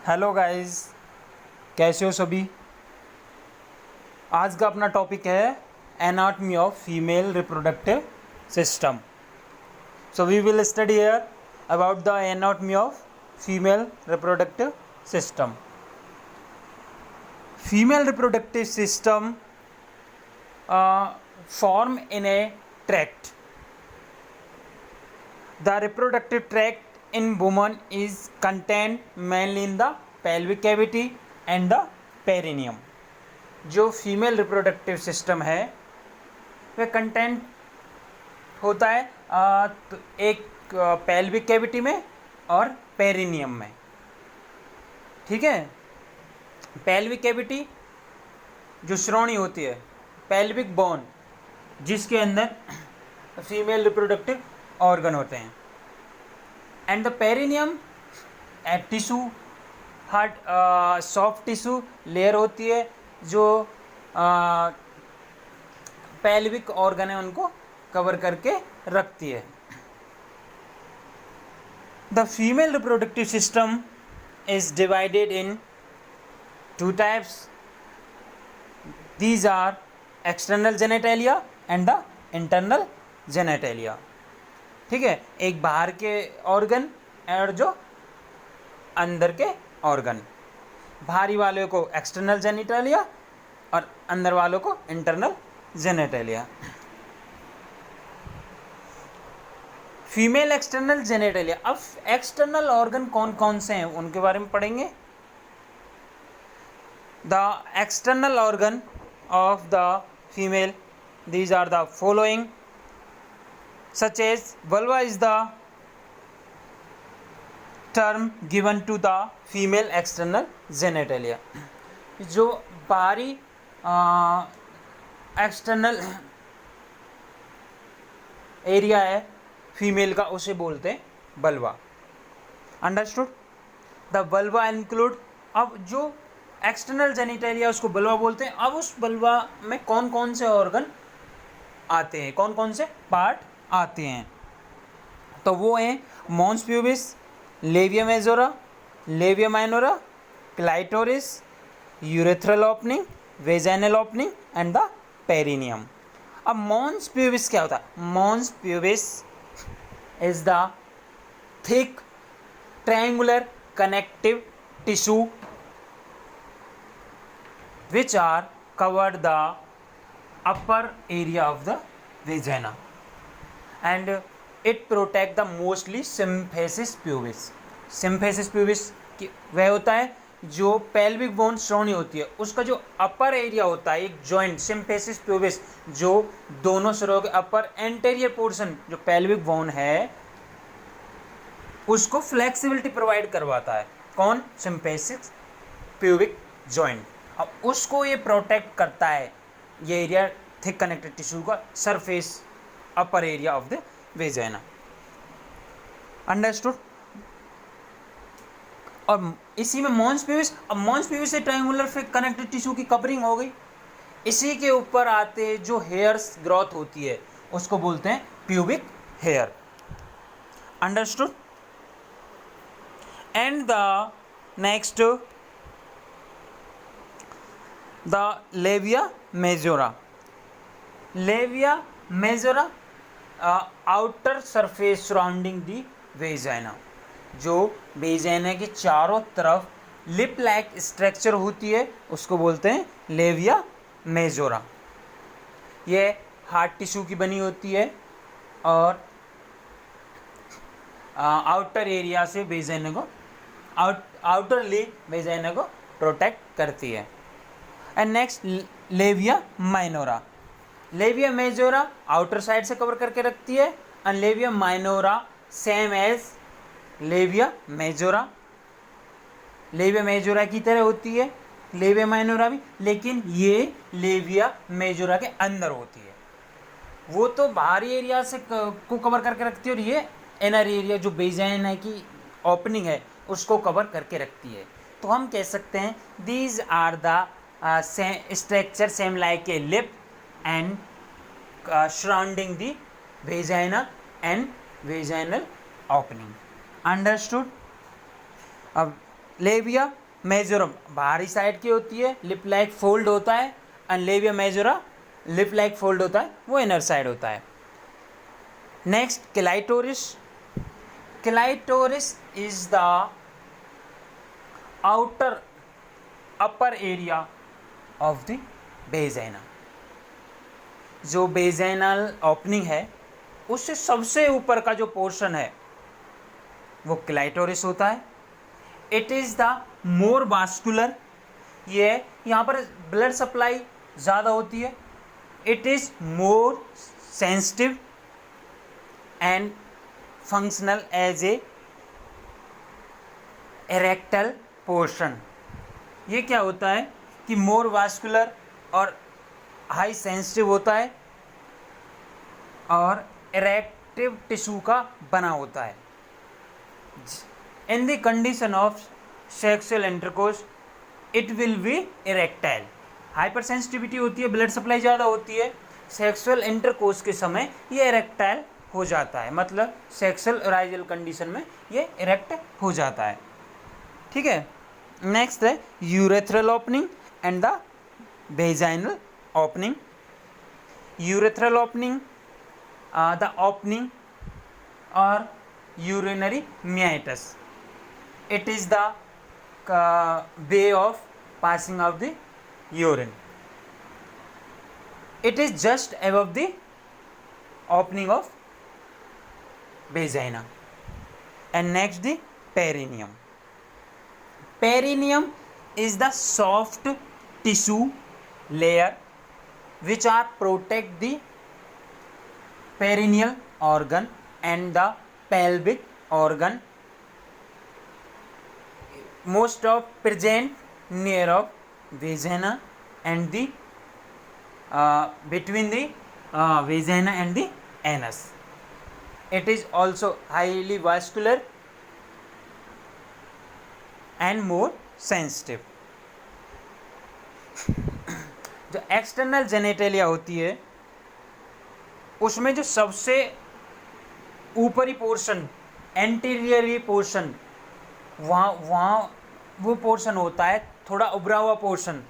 Hello guys, कैसे हो सभी। आज का अपना टॉपिक है anatomy of female reproductive system. So we will study here about the anatomy of female reproductive system. Female reproductive system form in a tract. The reproductive tract in woman is contained mainly in the pelvic cavity and the perineum. जो female reproductive system है वह content होता है तो एक pelvic cavity में और perineum में। ठीक है, पेल्विक कैविटी जो श्रोणी होती है, पेल्विक बोन जिसके अंदर फीमेल रिप्रोडक्टिव ऑर्गन होते हैं, and the perineum tissue heart soft tissue layer होती है जो पेल्विक ऑर्गन है उनको कवर करके रखती है। The female reproductive system is divided in two types. These are external genitalia and the internal genitalia. ठीक है, एक बाहर के ऑर्गन और जो अंदर के ऑर्गन। बाहरी वाले को एक्सटर्नल जेनिटेलिया और अंदर वालों को internal genitalia. Female external genitalia. अब एक्सटर्नल ऑर्गन कौन कौन से हैं उनके बारे में पढ़ेंगे। The external organ of the female, these are the following, such as vulva is the term given to the female external genitalia. जो बाहरी एक्सटर्नल एरिया है फीमेल का उसे बोलते हैं बल्वा। अंडरस्टूड। द बल्वा इंक्लूड, अब जो एक्सटर्नल जेनिटेलिया उसको बल्वा बोलते हैं। अब उस बल्वा में कौन कौन से ऑर्गन आते हैं, कौन कौन से पार्ट आते हैं, तो वो हैं mons pubis, labia majora, labia minora, clitoris, urethral opening, vaginal opening and the perineum. अब मॉन्स प्यूबिस क्या होता है? Mons pubis is the thick triangular connective tissue which are covered the upper area of the vagina and it protect the mostly symphysis pubis. symphysis pubis वह होता है जो pelvic bone श्रोणी होती है उसका जो अपर एरिया होता है, एक जॉइंट symphysis pubis जो दोनों सिरों के अपर एंटेरियर पोर्शन जो pelvic bone है उसको फ्लेक्सिबिलिटी प्रोवाइड करवाता है। कौन? symphysis pubic joint। अब उसको ये प्रोटेक्ट करता है, ये एरिया थिक कनेक्टेड टिश्यू का surface upper area of the vagina. Understood. और इसी में मॉन्स प्यूबिस, अब मॉन्स प्यूबिस से ट्रायंगुलर थिक कनेक्टेड टिश्यू की कवरिंग हो गई। इसी के ऊपर आते जो हेयर्स ग्रोथ होती है उसको बोलते हैं pubic hair. Understood. And the next the labia majora. Labia majora outer surface surrounding the vagina, जो वेजाइना के चारों तरफ लिप लाइक स्ट्रक्चर होती है उसको बोलते हैं लेविया मेजोरा। ये हार्ट टिश्यू की बनी होती है और आउटर एरिया से वेजाइना को आउटरली वेजाइना को प्रोटेक्ट करती है। And next labia minora. Labia majora outer side से कवर करके रखती है and labia minora same as labia majora. Labia majora की तरह होती है लेविया माइनोरा भी, लेकिन ये लेविया मेजोरा के अंदर होती है। वो तो बाहरी एरिया से को कवर करके रखती है और ये इनर एरिया जो वेजाइना की ओपनिंग है उसको कवर करके रखती है। तो हम कह सकते हैं these are the structure same like a lip and surrounding the vagina and vaginal opening. Understood? अब लेविया मेजोरम बाहरी साइड की होती है, लिप लाइक फोल्ड होता है, and labia majora lip like fold होता है, वो इनर साइड होता है। Next clitoris. Clitoris is the outer upper area of the vagina. जो वेजाइनल ओपनिंग है उससे सबसे ऊपर का जो पोर्शन है वो क्लाइटोरिस होता है। It is the more vascular, ये यहाँ पर ब्लड सप्लाई ज़्यादा होती है। It is more sensitive and functional as a erectile portion. ये क्या होता है कि मोर वास्कुलर और हाई सेंसिटिव होता है और इरेक्टिव टिश्यू का बना होता है। In the condition of sexual intercourse it will be erectile. Hyper sensitivity होती है, ब्लड सप्लाई ज़्यादा होती है, सेक्सुअल इंटरकोर्स के समय ये इरेक्टाइल हो जाता है, मतलब सेक्सुअल अराइजल कंडीशन में ये इरेक्ट हो जाता है। ठीक है। नेक्स्ट है urethral opening and the vaginal opening. Urethral opening the opening और urinary meatus. It is the way of passing of the urine. It is just above the opening of vagina. And next the perineum. Perineum is the soft tissue layer which are protect the perineal organ and the pelvic organ, most of present near of vagina and the between the vagina and the anus. It is also highly vascular and more sensitive. जो external genitalia होती है उसमें जो सबसे ऊपरी portion, anteriorly portion, वहाँ वो portion होता है थोड़ा उभरा हुआ पोर्शन,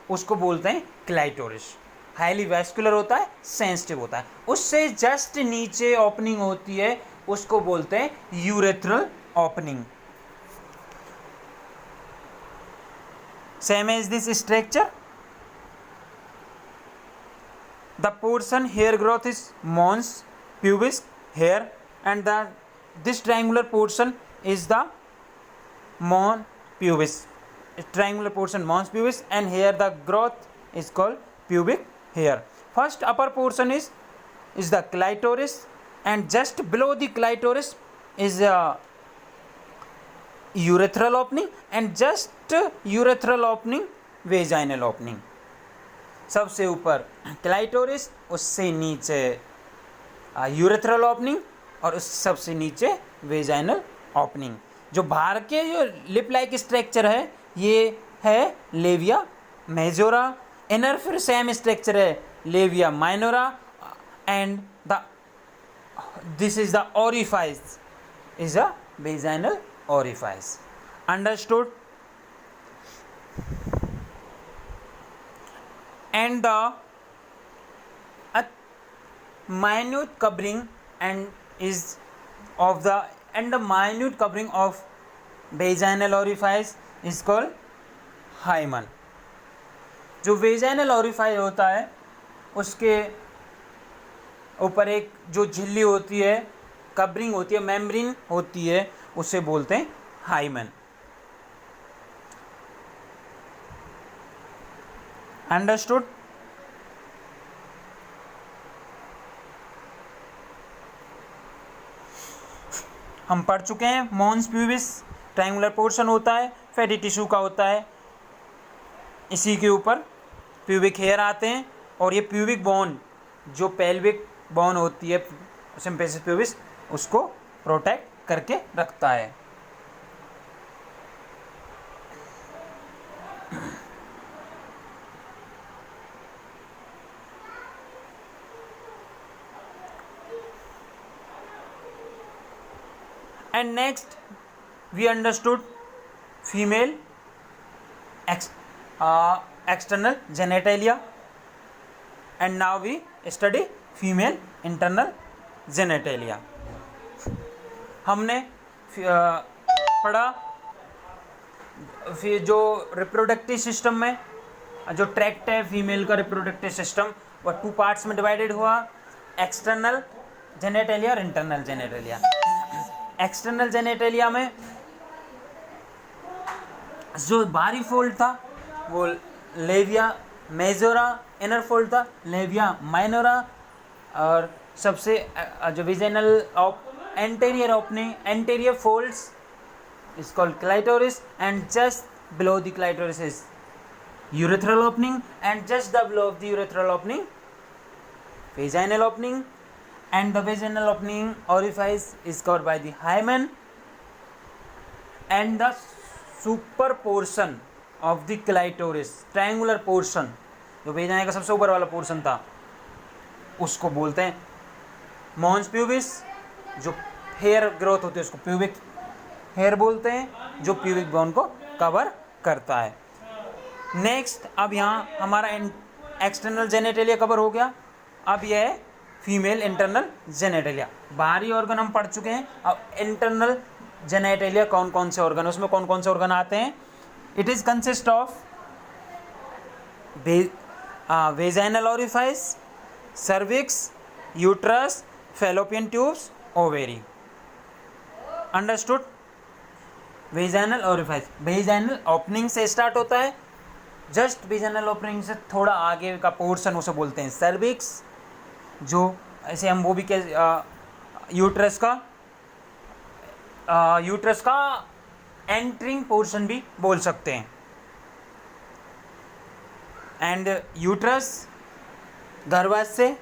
उसको बोलते हैं क्लाइटोरिस। हाईली वैस्कुलर होता है, सेंसिटिव होता है। उससे जस्ट नीचे ओपनिंग होती है, उसको बोलते हैं urethral opening. Same as this structure, the portion hair growth is mons pubis hair, and this triangular portion is the mons pubis. Triangular portion mons pubis, and here the growth is called pubic hair. First upper portion is the clitoris, and just below the clitoris is a urethral opening, and just urethral opening vaginal opening. सबसे ऊपर clitoris, उससे नीचे urethral opening, और उस सबसे नीचे vaginal opening. जो बाहर के जो लिप लाइक स्ट्रक्चर है ये है लेविया मेजोरा। इनर फिर सेम स्ट्रक्चर है labia minora, and the this is the orifice is a vaginal orifice. Understood? and the minute covering of vaginal orifice is called hymen. जो vaginal orifice होता है उसके ऊपर एक जो झिल्ली होती है, कवरिंग होती है, मेम्ब्रेन होती है, उसे बोलते हैं हाइमन। अंडरस्टूड? हम पढ़ चुके हैं मॉन्स प्यूबिस ट्रायंगुलर पोर्शन होता है, फैटी टिश्यू का होता है, इसी के ऊपर प्यूबिक हेयर आते हैं, और ये प्यूबिक बोन जो पेल्विक बोन होती है सिम्पेसिस प्यूबिस उसको प्रोटेक्ट करके रखता है। And next we understood female external genitalia, and now we study female internal genitalia. हमने पढ़ा फिर जो रिप्रोडक्टिव सिस्टम में जो ट्रैक्ट है फीमेल का रिप्रोडक्टिव सिस्टम वो 2 पार्ट्स में डिवाइडेड हुआ, एक्सटर्नल जेनेटेलिया और इंटरनल जेनेटेलिया. एक्सटर्नल जेनेटेलिया में जो बाहरी फोल्ड था वो लेविया मेजोरा, इनर फोल्ड था लेविया माइनोरा, और सबसे जो vaginal anterior opening, anterior folds is called clitoris, and just below the clitoris is urethral opening, and just below of the urethral opening vaginal opening, and the vaginal opening orifice is covered by the hymen, and the super portion of the clitoris, triangular portion, जो vagina का सबसे ऊपर वाला portion था उसको बोलते हैं mons pubis. जो हेयर ग्रोथ होती है उसको प्यूबिक हेयर बोलते हैं, जो प्यूबिक बोन को कवर करता है. नेक्स्ट, अब यहाँ हमारा एक्सटर्नल जेनेटेलिया कवर हो गया. अब यह है फीमेल इंटरनल जेनेटेलिया. बाहरी ऑर्गन हम पढ़ चुके हैं. अब इंटरनल जेनेटेलिया कौन कौन से ऑर्गन, उसमें कौन कौन से ऑर्गन आते हैं. It is consist of vaginal orifice, cervix, uterus, fallopian tubes, ovary. Understood. Vaginal orifice vaginal opening से स्टार्ट होता है, जस्ट वेजाइनल ओपनिंग से थोड़ा आगे का पोर्शन उसे बोलते हैं सर्विक्स, जो ऐसे हम वो भी के यूट्रस का एंट्रिंग पोर्शन भी बोल सकते हैं. एंड यूट्रस, गर्भाशय,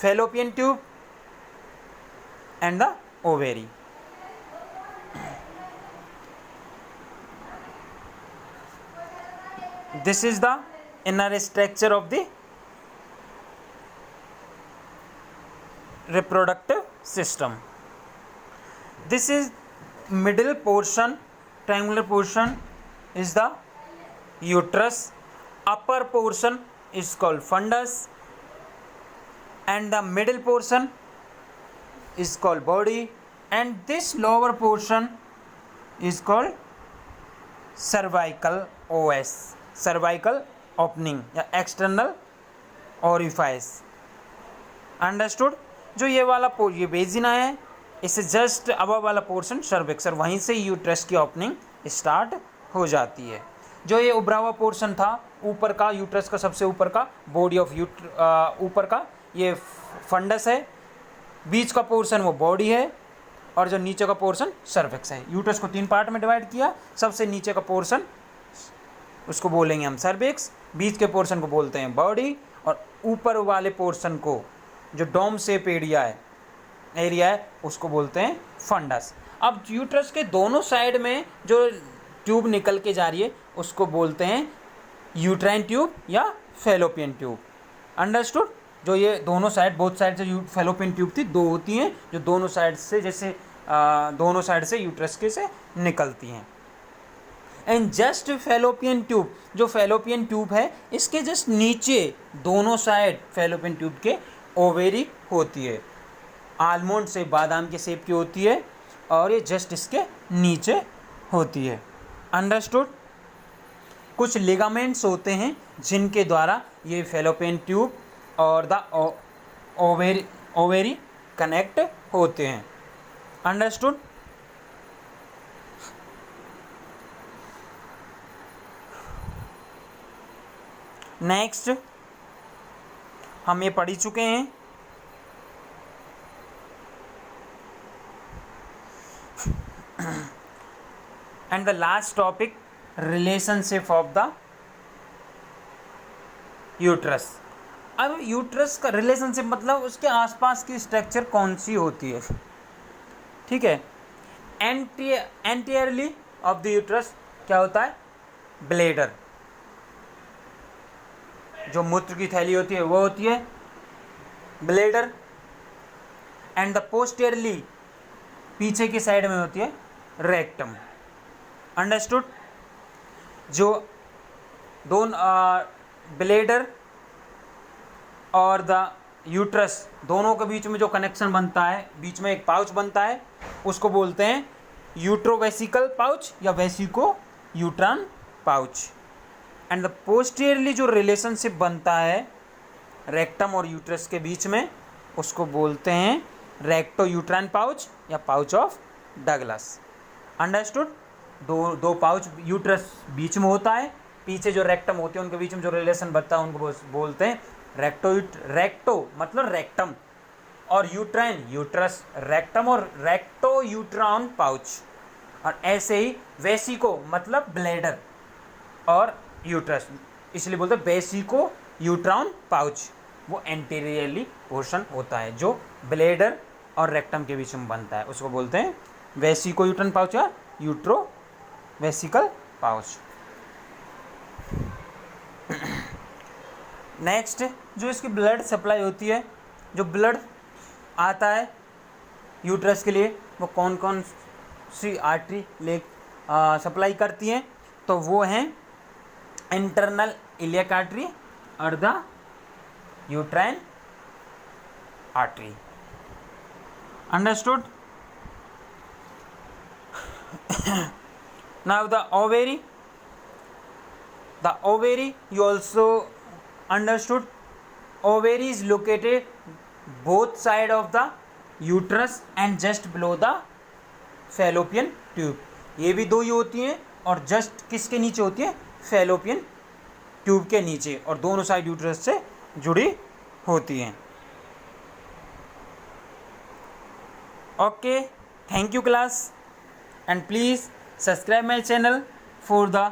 fallopian tube and the ovary. This is the inner structure of the reproductive system. This is middle portion, triangular portion is the uterus. Upper portion is called fundus, and the middle portion is called body, and this lower portion is called cervical OS, cervical opening या external orifice. Understood. जो ये वाला ये vagina है, इससे just above वाला portion cervix, और वहीं से यूट्रस की ओपनिंग स्टार्ट हो जाती है. जो ये उभरा हुआ पोर्शन था ऊपर का, यूट्रस का सबसे ऊपर का, बॉडी ऑफ ऊपर का ये फंडस है, बीच का पोर्शन वो बॉडी है, और जो नीचे का पोर्शन सर्विक्स है. यूट्रस को 3 पार्ट में डिवाइड किया. सबसे नीचे का पोर्शन उसको बोलेंगे हम सर्विक्स, बीच के पोर्शन को बोलते हैं बॉडी, और ऊपर वाले पोर्शन को जो डोम शेप एरिया है उसको बोलते हैं फंडस. अब यूट्रस के दोनों साइड में जो ट्यूब निकल के जा रही है उसको बोलते हैं यूट्राइन ट्यूब या फैलोपियन ट्यूब. अंडरस्टूड. जो ये दोनों साइड, बोथ साइड से फैलोपियन ट्यूब थी, 2 होती हैं जो दोनों साइड से, जैसे दोनों साइड से यूट्रस के से निकलती हैं. एंड जस्ट फैलोपियन ट्यूब, जो फैलोपियन ट्यूब है इसके जस्ट नीचे दोनों साइड फैलोपियन ट्यूब के ओवेरी होती है. आलमंड से बादाम के शेप की होती है, और ये जस्ट इसके नीचे होती है. अंडरस्टूड. कुछ लिगामेंट्स होते हैं जिनके द्वारा ये फैलोपियन ट्यूब और द ओवेरी कनेक्ट होते हैं. अंडरस्टूड. नेक्स्ट, हम ये पढ़ चुके हैं and the last topic, relationship of the uterus. अब यूट्रस का रिलेशनशिप मतलब उसके आसपास की स्ट्रक्चर कौन सी होती है. ठीक है. एंटीयरली ऑफ द यूट्रस क्या होता है, ब्लेडर. जो मूत्र की थैली होती है वो होती है ब्लेडर. एंड द पोस्टेरली, पीछे की साइड में होती है रेक्टम. अंडरस्टूड. जो दोनों ब्लेडर और द यूट्रस दोनों के बीच में जो कनेक्शन बनता है, बीच में एक पाउच बनता है, उसको बोलते हैं यूट्रोवेसिकल पाउच या vesico uterine pouch. And the posteriorly जो रिलेशनशिप बनता है रेक्टम और यूट्रस के बीच में, उसको बोलते हैं रेक्टो यूट्रान पाउच या पाउच ऑफ डगलस। अंडरस्टूड? दो पाउच यूट्रस बीच में होता है, पीछे जो रेक्टम होते हैं उनके बीच में जो रिलेशन बनता है उनको बोलते हैं रेक्टो मतलब रेक्टम, और यूट्राइन यूट्रस, रेक्टम और रेक्टो यूट्रान पाउच। और ऐसे ही वेसिको मतलब ब्लेडर और यूट्रस, इसलिए बोलते हैं वेसिको यूट्रान पाउच। वो एंटीरियरली पोर्शन होता है जो ब्लेडर और रेक्टम के बीच में बनता है, उसको बोलते हैं वेसिको यूट्रान पाउच या यूट्रो वेसिकल पाउच। नेक्स्ट, जो इसकी ब्लड सप्लाई होती है, जो ब्लड आता है यूट्रस के लिए, वो कौन कौन सी आर्टरी ले सप्लाई करती हैं, तो वो हैं इंटरनल इलियक आर्टरी और the uterine artery. Understood? Now the ovary you also understood. Ovary is located both side of the uterus and just below the fallopian tube. ये भी दो ही होती हैं और जस्ट किसके नीचे होती है? फैलोपियन ट्यूब के नीचे, और दोनों साइड यूट्रस से जुड़ी होती हैं। Okay, thank you class, and please subscribe my channel for the